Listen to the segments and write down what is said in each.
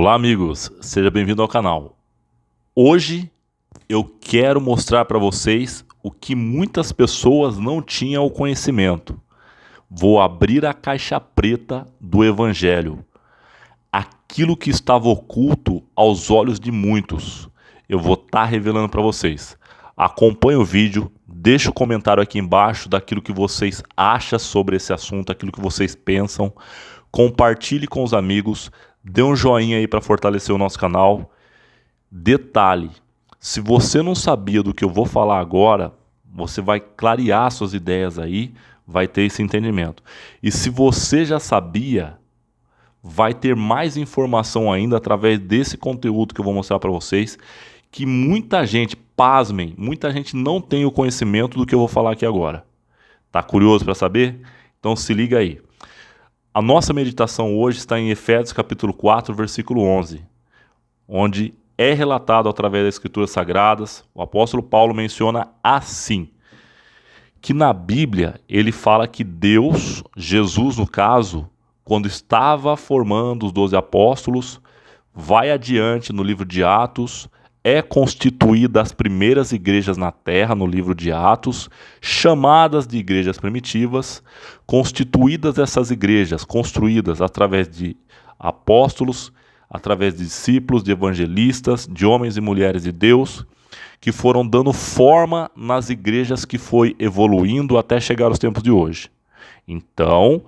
Olá amigos, seja bem-vindo ao canal. Hoje eu quero mostrar para vocês o que muitas pessoas não tinham o conhecimento. Vou abrir a caixa preta do Evangelho. Aquilo que estava oculto aos olhos de muitos, eu vou estar revelando para vocês. Acompanhe o vídeo, deixe o comentário aqui embaixo daquilo que vocês acham sobre esse assunto, aquilo que vocês pensam. Compartilhe com os amigos, dê um joinha aí para fortalecer o nosso canal. Detalhe, se você não sabia do que eu vou falar agora, você vai clarear suas ideias aí, vai ter esse entendimento. E se você já sabia, vai ter mais informação ainda através desse conteúdo que eu vou mostrar para vocês, que muita gente, pasmem, muita gente não tem o conhecimento do que eu vou falar aqui agora. Tá curioso para saber? Então se liga aí. A nossa meditação hoje está em Efésios capítulo 4, versículo 11, onde é relatado através das Escrituras Sagradas, o apóstolo Paulo menciona assim, que na Bíblia ele fala que Deus, Jesus no caso, quando estava formando os 12 apóstolos, vai adiante no livro de Atos, é constituída as primeiras igrejas na terra, no livro de Atos, chamadas de igrejas primitivas, constituídas essas igrejas, construídas através de apóstolos, através de discípulos, de evangelistas, de homens e mulheres de Deus, que foram dando forma nas igrejas que foi evoluindo até chegar aos tempos de hoje. Então,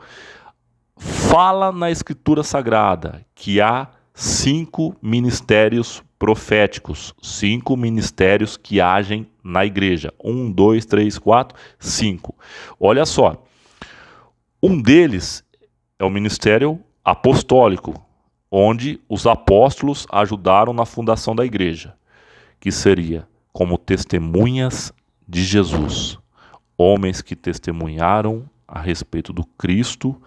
fala na Escritura Sagrada que há 5 ministérios proféticos, 5 ministérios que agem na igreja. 1, 2, 3, 4, 5. Olha só, um deles é o ministério apostólico, onde os apóstolos ajudaram na fundação da igreja, que seria como testemunhas de Jesus, homens que testemunharam a respeito do Cristo.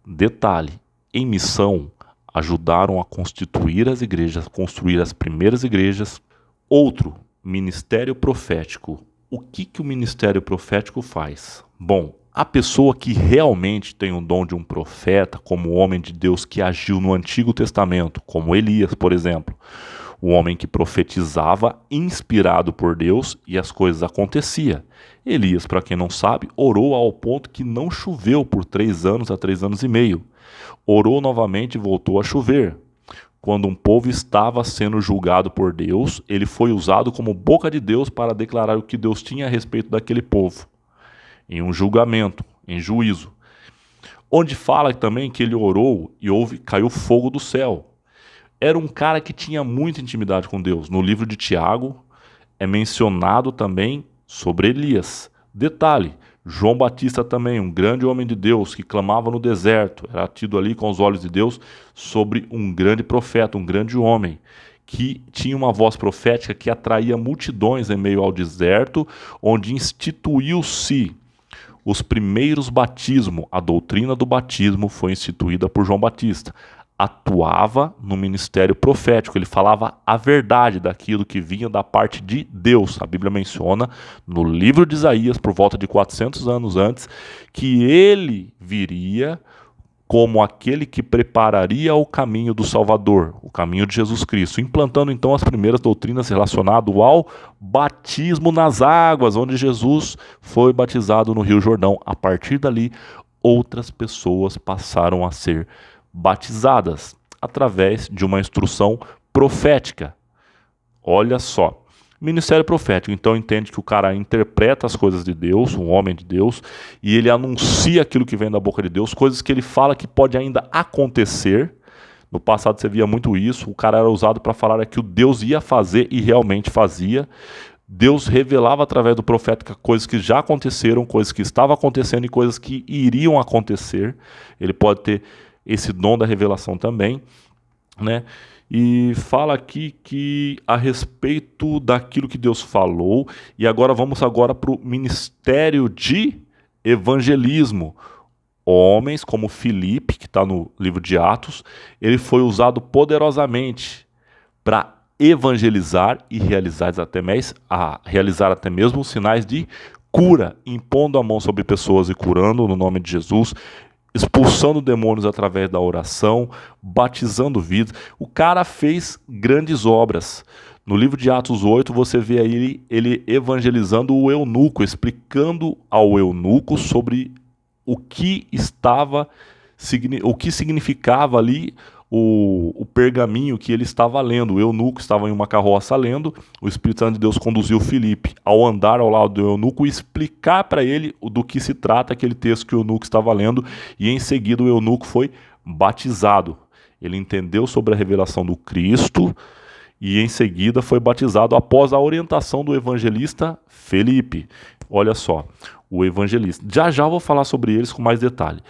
Detalhe, em missão, ajudaram a constituir as igrejas, construir as primeiras igrejas. Outro, ministério profético. O que o ministério profético faz? Bom, a pessoa que realmente tem o dom de um profeta, como o homem de Deus que agiu no Antigo Testamento, como Elias, por exemplo, o homem que profetizava inspirado por Deus e as coisas aconteciam. Elias, para quem não sabe, orou ao ponto que não choveu por 3 anos a 3 anos e meio. Orou novamente e voltou a chover. Quando um povo estava sendo julgado por Deus, ele foi usado como boca de Deus para declarar o que Deus tinha a respeito daquele povo, em um julgamento, em juízo. Onde fala também que ele orou e caiu fogo do céu. Era um cara que tinha muita intimidade com Deus. No livro de Tiago é mencionado também sobre Elias. Detalhe, João Batista também, um grande homem de Deus que clamava no deserto, era tido ali com os olhos de Deus sobre um grande profeta, um grande homem, que tinha uma voz profética que atraía multidões em meio ao deserto, onde instituiu-se os primeiros batismos. A doutrina do batismo foi instituída por João Batista. Atuava no ministério profético, ele falava a verdade daquilo que vinha da parte de Deus. A Bíblia menciona no livro de Isaías, por volta de 400 anos antes, que ele viria como aquele que prepararia o caminho do Salvador, o caminho de Jesus Cristo, implantando então as primeiras doutrinas relacionadas ao batismo nas águas, onde Jesus foi batizado no Rio Jordão. A partir dali, outras pessoas passaram a ser batizadas através de uma instrução profética. Olha só, ministério profético, então entende que o cara interpreta as coisas de Deus, um homem de Deus, e ele anuncia aquilo que vem da boca de Deus, coisas que ele fala que pode ainda acontecer. No passado você via muito isso, o cara era usado para falar que o Deus ia fazer e realmente fazia. Deus revelava através do profeta coisas que já aconteceram, coisas que estavam acontecendo e coisas que iriam acontecer. Ele pode ter esse dom da revelação também, né? E fala aqui que a respeito daquilo que Deus falou, e agora vamos para o ministério de evangelismo. Homens como Filipe, que está no livro de Atos, ele foi usado poderosamente para evangelizar e realizar até mesmo sinais de cura, impondo a mão sobre pessoas e curando no nome de Jesus. expulsando demônios através da oração, batizando vidas. O cara fez grandes obras. No livro de Atos 8, você vê aí ele evangelizando o eunuco, explicando ao eunuco sobre o que significava ali o pergaminho que ele estava lendo. O eunuco estava em uma carroça lendo, o Espírito Santo de Deus conduziu Filipe ao andar ao lado do eunuco e explicar para ele do que se trata aquele texto que o eunuco estava lendo, e em seguida o eunuco foi batizado. Ele entendeu sobre a revelação do Cristo e em seguida foi batizado após a orientação do evangelista Felipe. Olha só, o evangelista. Já já eu vou falar sobre eles com mais detalhe.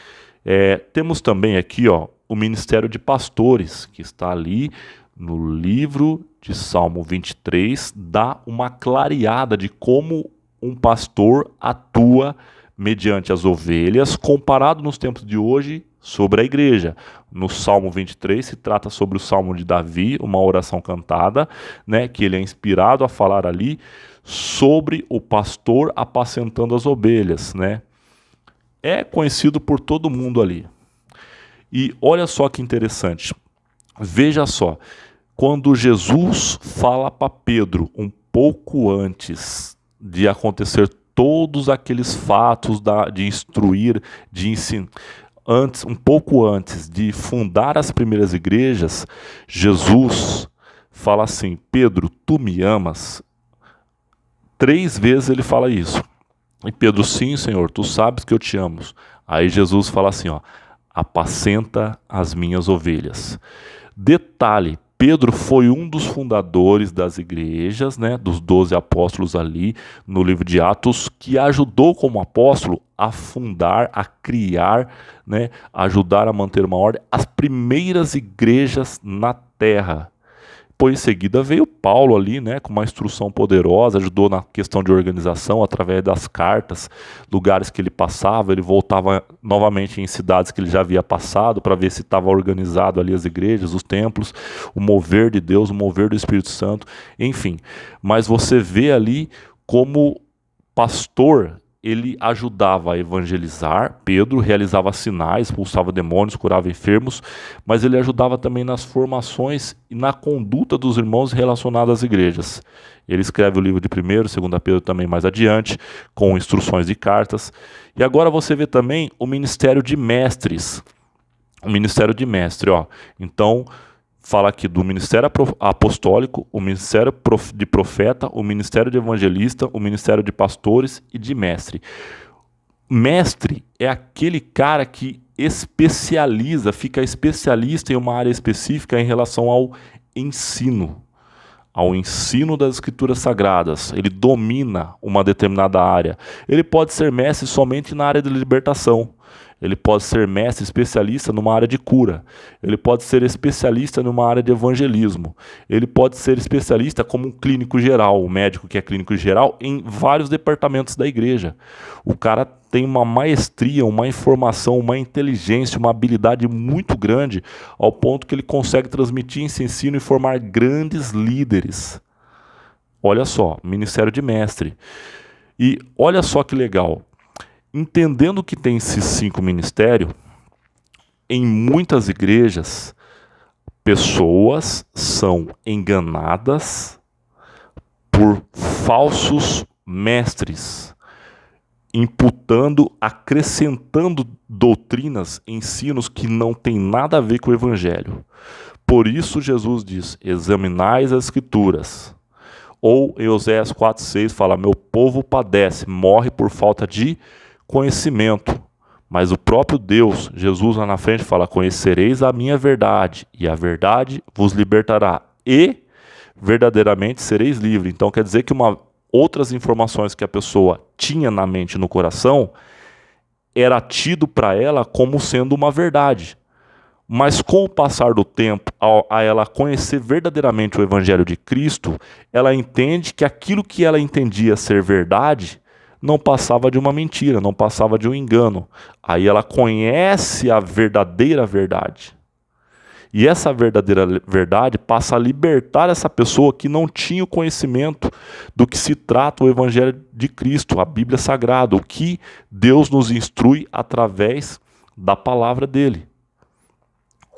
Temos também aqui, o ministério de pastores, que está ali no livro de Salmo 23, dá uma clareada de como um pastor atua mediante as ovelhas, comparado nos tempos de hoje sobre a igreja. No Salmo 23 se trata sobre o Salmo de Davi, uma oração cantada, né, que ele é inspirado a falar ali sobre o pastor apacentando as ovelhas, né? É conhecido por todo mundo ali. E olha só que interessante. Veja só, quando Jesus fala para Pedro, um pouco antes de acontecer todos aqueles fatos de instruir, de ensinar, um pouco antes de fundar as primeiras igrejas, Jesus fala assim: Pedro, tu me amas? 3 vezes ele fala isso. E Pedro: sim, Senhor, tu sabes que eu te amo. Aí Jesus fala assim, apacenta as minhas ovelhas. Detalhe, Pedro foi um dos fundadores das igrejas, né, dos 12 apóstolos ali no livro de Atos, que ajudou como apóstolo a fundar, a criar, né, ajudar a manter uma ordem, as primeiras igrejas na terra. Pois em seguida veio Paulo ali, né, com uma instrução poderosa, ajudou na questão de organização através das cartas, lugares que ele passava, ele voltava novamente em cidades que ele já havia passado para ver se estava organizado ali as igrejas, os templos, o mover de Deus, o mover do Espírito Santo, enfim. Mas você vê ali como pastor, ele ajudava a evangelizar. Pedro realizava sinais, expulsava demônios, curava enfermos, mas ele ajudava também nas formações e na conduta dos irmãos relacionados às igrejas. Ele escreve o livro de 1º, 2 Pedro também mais adiante, com instruções de cartas. E agora você vê também o ministério de mestres. O ministério de mestre, Então, fala aqui do ministério apostólico, o ministério de profeta, o ministério de evangelista, o ministério de pastores e de mestre. Mestre é aquele cara que especializa, fica especialista em uma área específica em relação ao ensino das escrituras sagradas. Ele domina uma determinada área. Ele pode ser mestre somente na área de libertação. Ele pode ser mestre especialista numa área de cura. Ele pode ser especialista numa área de evangelismo. Ele pode ser especialista como um clínico geral, um médico que é clínico geral, em vários departamentos da igreja. O cara tem uma maestria, uma informação, uma inteligência, uma habilidade muito grande, ao ponto que ele consegue transmitir esse ensino e formar grandes líderes. Olha só, ministério de mestre. E olha só que legal. Entendendo que tem esses 5 ministérios, em muitas igrejas, pessoas são enganadas por falsos mestres, imputando, acrescentando doutrinas, ensinos que não tem nada a ver com o evangelho. Por isso Jesus diz: examinais as escrituras. Ou em Oséias 4,6 fala: meu povo padece, morre por falta de conhecimento. Mas o próprio Deus, Jesus lá na frente fala: conhecereis a minha verdade, e a verdade vos libertará, e verdadeiramente sereis livres. Então quer dizer que outras informações que a pessoa tinha na mente e no coração era tido para ela como sendo uma verdade. Mas com o passar do tempo, a ela conhecer verdadeiramente o Evangelho de Cristo, ela entende que aquilo que ela entendia ser verdade não passava de uma mentira, não passava de um engano. Aí ela conhece a verdadeira verdade. E essa verdadeira verdade passa a libertar essa pessoa que não tinha o conhecimento do que se trata o Evangelho de Cristo, a Bíblia Sagrada, o que Deus nos instrui através da palavra dele.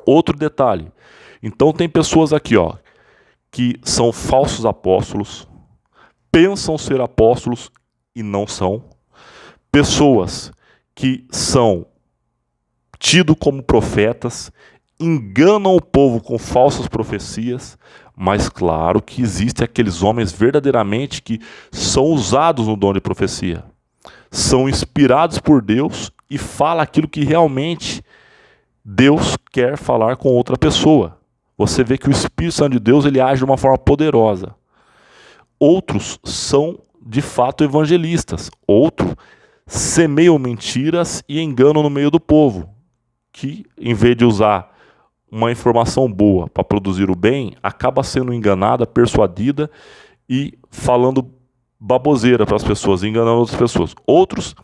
Outro detalhe. Então tem pessoas aqui, ó, que são falsos apóstolos, pensam ser apóstolos e não são. Pessoas que são tidos como profetas, enganam o povo com falsas profecias, mas claro que existem aqueles homens verdadeiramente que são usados no dom de profecia, são inspirados por Deus e falam aquilo que realmente Deus quer falar com outra pessoa. Você vê que o Espírito Santo de Deus ele age de uma forma poderosa. Outros são de fato evangelistas, outros semeiam mentiras e enganam no meio do povo, que em vez de usar uma informação boa para produzir o bem, acaba sendo enganada, persuadida e falando baboseira para as pessoas, enganando outras pessoas. Outros,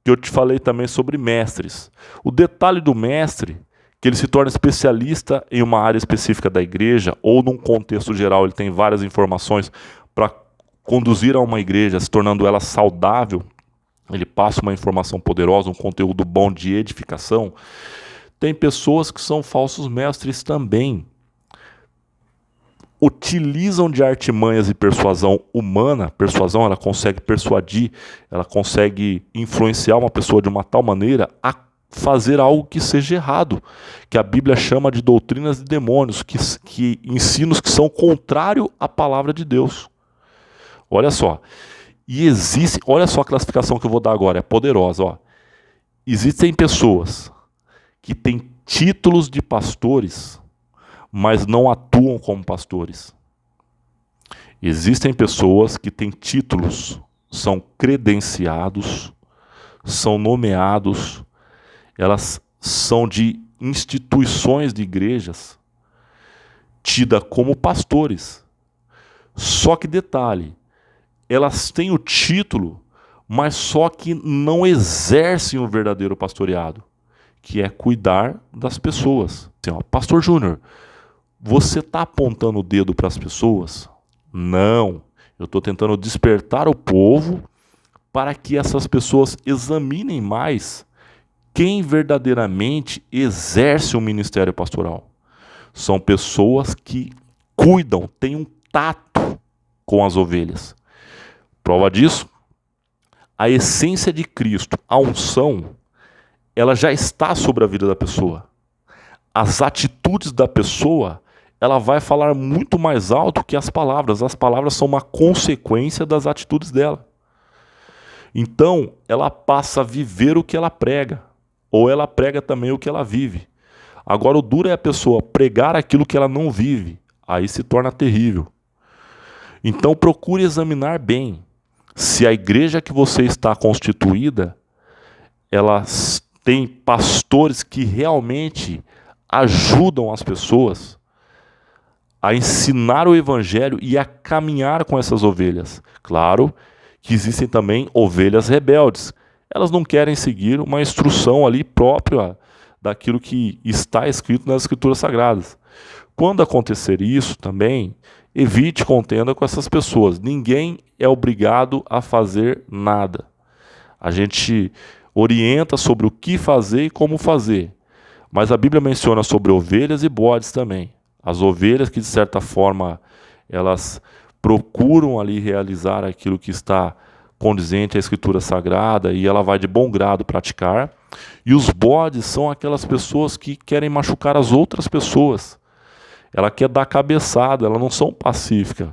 que eu te falei também sobre mestres. O detalhe do mestre, que ele se torna especialista em uma área específica da igreja, ou num contexto geral, ele tem várias informações para conduzir a uma igreja, se tornando ela saudável. Ele passa uma informação poderosa, um conteúdo bom de edificação. Tem pessoas que são falsos mestres também. Utilizam de artimanhas e persuasão humana. Persuasão, ela consegue persuadir, ela consegue influenciar uma pessoa de uma tal maneira a fazer algo que seja errado, que a Bíblia chama de doutrinas de demônios, que ensinos que são contrários à palavra de Deus. Olha só. E existe, olha só a classificação que eu vou dar agora, é poderosa, ó. Existem pessoas que têm títulos de pastores, mas não atuam como pastores. Existem pessoas que têm títulos, são credenciados, são nomeados, elas são de instituições de igrejas, tidas como pastores. Só que detalhe, elas têm o título, mas só que não exercem o verdadeiro pastoreado, que é cuidar das pessoas. Assim, ó, Pastor Júnior, você está apontando o dedo para as pessoas? Não, eu estou tentando despertar o povo para que essas pessoas examinem mais quem verdadeiramente exerce o ministério pastoral. São pessoas que cuidam, têm um tato com as ovelhas. Prova disso, a essência de Cristo, a unção, ela já está sobre a vida da pessoa. As atitudes da pessoa, ela vai falar muito mais alto que as palavras. As palavras são uma consequência das atitudes dela. Então, ela passa a viver o que ela prega, ou ela prega também o que ela vive. Agora, o duro é a pessoa pregar aquilo que ela não vive. Aí se torna terrível. Então, procure examinar bem se a igreja que você está constituída, ela tem pastores que realmente ajudam as pessoas a ensinar o evangelho e a caminhar com essas ovelhas. Claro que existem também ovelhas rebeldes. Elas não querem seguir uma instrução ali própria daquilo que está escrito nas Escrituras Sagradas. Quando acontecer isso também, evite contenda com essas pessoas. Ninguém é obrigado a fazer nada. A gente orienta sobre o que fazer e como fazer. Mas a Bíblia menciona sobre ovelhas e bodes também. As ovelhas que, de certa forma, elas procuram ali realizar aquilo que está condizente à Escritura Sagrada e ela vai de bom grado praticar. E os bodes são aquelas pessoas que querem machucar as outras pessoas. Ela quer dar cabeçada, elas não são pacíficas.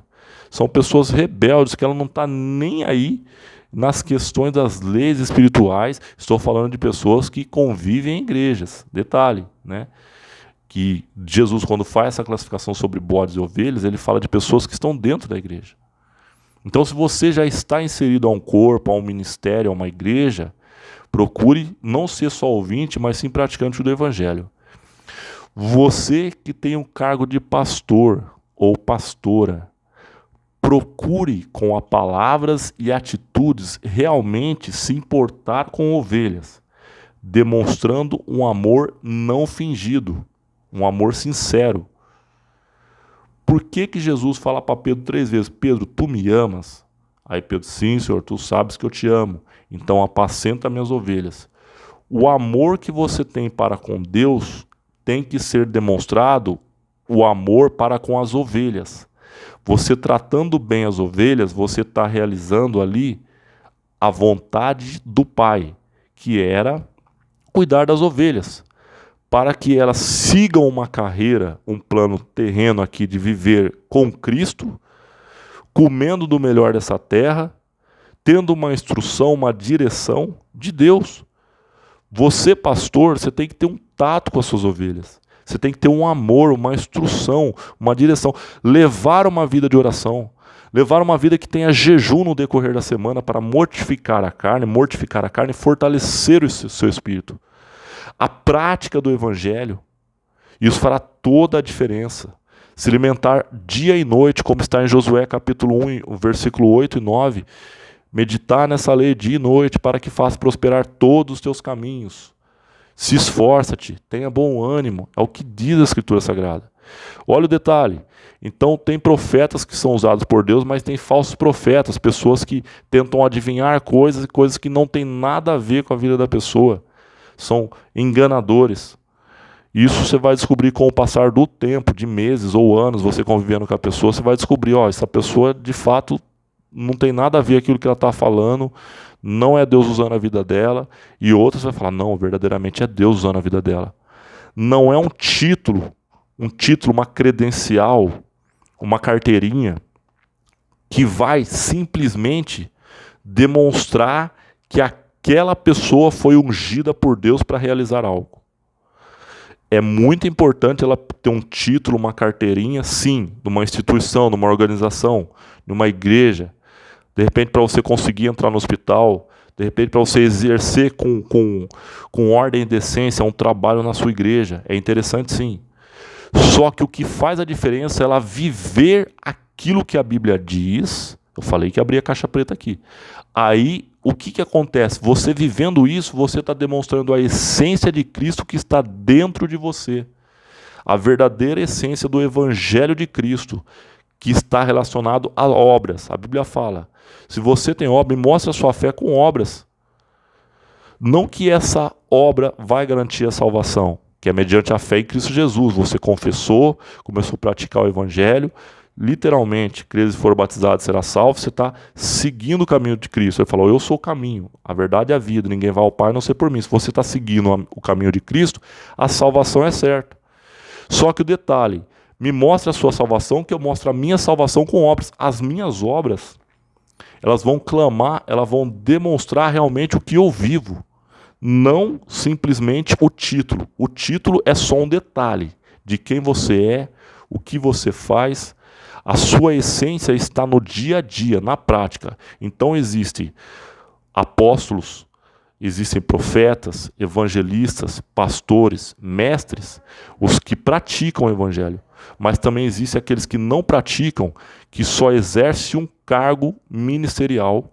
São pessoas rebeldes que ela não está nem aí nas questões das leis espirituais. Estou falando de pessoas que convivem em igrejas. Detalhe, né? Que Jesus, quando faz essa classificação sobre bodes e ovelhas, ele fala de pessoas que estão dentro da igreja. Então, se você já está inserido a um corpo, a um ministério, a uma igreja, procure não ser só ouvinte, mas sim praticante do evangelho. Você que tem um cargo de pastor ou pastora, procure com as palavras e atitudes realmente se importar com ovelhas, demonstrando um amor não fingido, um amor sincero. Por que Jesus fala para Pedro 3 vezes, Pedro, tu me amas? Aí Pedro, sim, Senhor, tu sabes que eu te amo, então apacenta minhas ovelhas. O amor que você tem para com Deus tem que ser demonstrado o amor para com as ovelhas. Você tratando bem as ovelhas, você está realizando ali a vontade do Pai, que era cuidar das ovelhas, para que elas sigam uma carreira, um plano terreno aqui de viver com Cristo, comendo do melhor dessa terra, tendo uma instrução, uma direção de Deus. Você, pastor, você tem que ter um tato com as suas ovelhas. Você tem que ter um amor, uma instrução, uma direção. Levar uma vida de oração. Levar uma vida que tenha jejum no decorrer da semana para mortificar a carne e fortalecer o seu espírito. A prática do evangelho, isso fará toda a diferença. Se alimentar dia e noite, como está em Josué capítulo 1, versículo 8 e 9. Meditar nessa lei dia e noite para que faça prosperar todos os teus caminhos. Se esforça-te, tenha bom ânimo. É o que diz a Escritura Sagrada. Olha o detalhe. Então tem profetas que são usados por Deus, mas tem falsos profetas, pessoas que tentam adivinhar coisas e coisas que não tem nada a ver com a vida da pessoa. São enganadores. Isso você vai descobrir com o passar do tempo, de meses ou anos, você convivendo com a pessoa, você vai descobrir, essa pessoa de fato não tem nada a ver aquilo que ela está falando, não é Deus usando a vida dela, e outras vai falar, não, verdadeiramente é Deus usando a vida dela. Não é um título, uma credencial, uma carteirinha, que vai simplesmente demonstrar que aquela pessoa foi ungida por Deus para realizar algo. É muito importante ela ter um título, uma carteirinha, sim, de uma instituição, de uma organização, de uma igreja. De repente, para você conseguir entrar no hospital, de repente, para você exercer com ordem e decência um trabalho na sua igreja. É interessante, sim. Só que o que faz a diferença é ela viver aquilo que a Bíblia diz. Eu falei que abri a caixa preta aqui. Aí, o que acontece? Você vivendo isso, você está demonstrando a essência de Cristo que está dentro de você. A verdadeira essência do Evangelho de Cristo, que está relacionado a obras. A Bíblia fala, se você tem obra, mostre a sua fé com obras. Não que essa obra vai garantir a salvação, que é mediante a fé em Cristo Jesus. Você confessou, começou a praticar o Evangelho, literalmente, crer e for batizado será salvo, você está seguindo o caminho de Cristo. Ele falou, eu sou o caminho, a verdade é a vida, ninguém vai ao Pai a não ser por mim. Se você está seguindo o caminho de Cristo, a salvação é certa. Só que o detalhe, me mostra a sua salvação, que eu mostro a minha salvação com obras. As minhas obras, elas vão clamar, elas vão demonstrar realmente o que eu vivo. Não simplesmente o título. O título é só um detalhe de quem você é, o que você faz. A sua essência está no dia a dia, na prática. Então existem apóstolos, existem profetas, evangelistas, pastores, mestres, os que praticam o evangelho. Mas também existem aqueles que não praticam, que só exercem um cargo ministerial,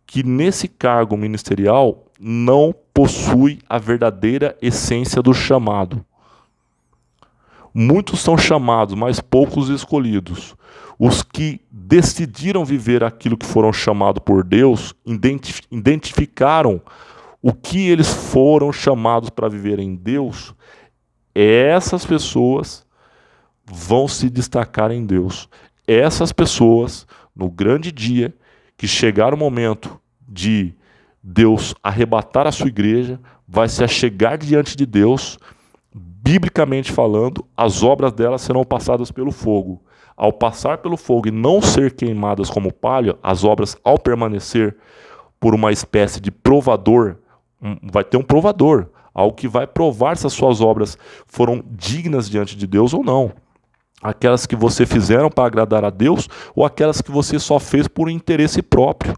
que nesse cargo ministerial não possui a verdadeira essência do chamado. Muitos são chamados, mas poucos escolhidos. Os que decidiram viver aquilo que foram chamados por Deus, identificaram o que eles foram chamados para viver em Deus, essas pessoas vão se destacar em Deus. Essas pessoas, no grande dia, que chegar o momento de Deus arrebatar a sua igreja, vai se achegar diante de Deus, biblicamente falando, as obras delas serão passadas pelo fogo. Ao passar pelo fogo e não ser queimadas como palha, as obras, ao permanecer por uma espécie de provador, vai ter um provador, algo que vai provar se as suas obras foram dignas diante de Deus ou não. Aquelas que você fizeram para agradar a Deus ou aquelas que você só fez por interesse próprio.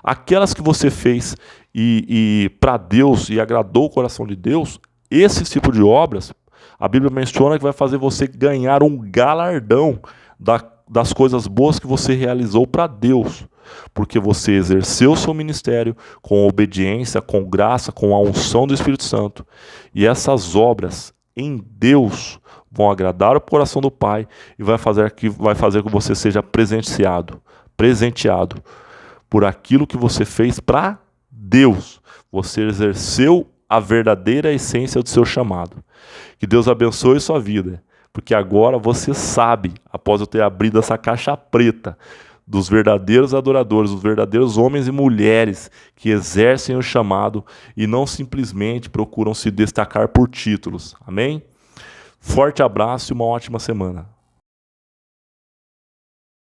Aquelas que você fez e para Deus e agradou o coração de Deus, esse tipo de obras, a Bíblia menciona que vai fazer você ganhar um galardão das coisas boas que você realizou para Deus. Porque você exerceu o seu ministério com obediência, com graça, com a unção do Espírito Santo. E essas obras em Deus vão agradar o coração do Pai e vai fazer que você seja presenteado por aquilo que você fez para Deus. Você exerceu a verdadeira essência do seu chamado. Que Deus abençoe sua vida, porque agora você sabe, após eu ter abrido essa caixa preta, dos verdadeiros adoradores, dos verdadeiros homens e mulheres que exercem o chamado e não simplesmente procuram se destacar por títulos. Amém? Forte abraço e uma ótima semana.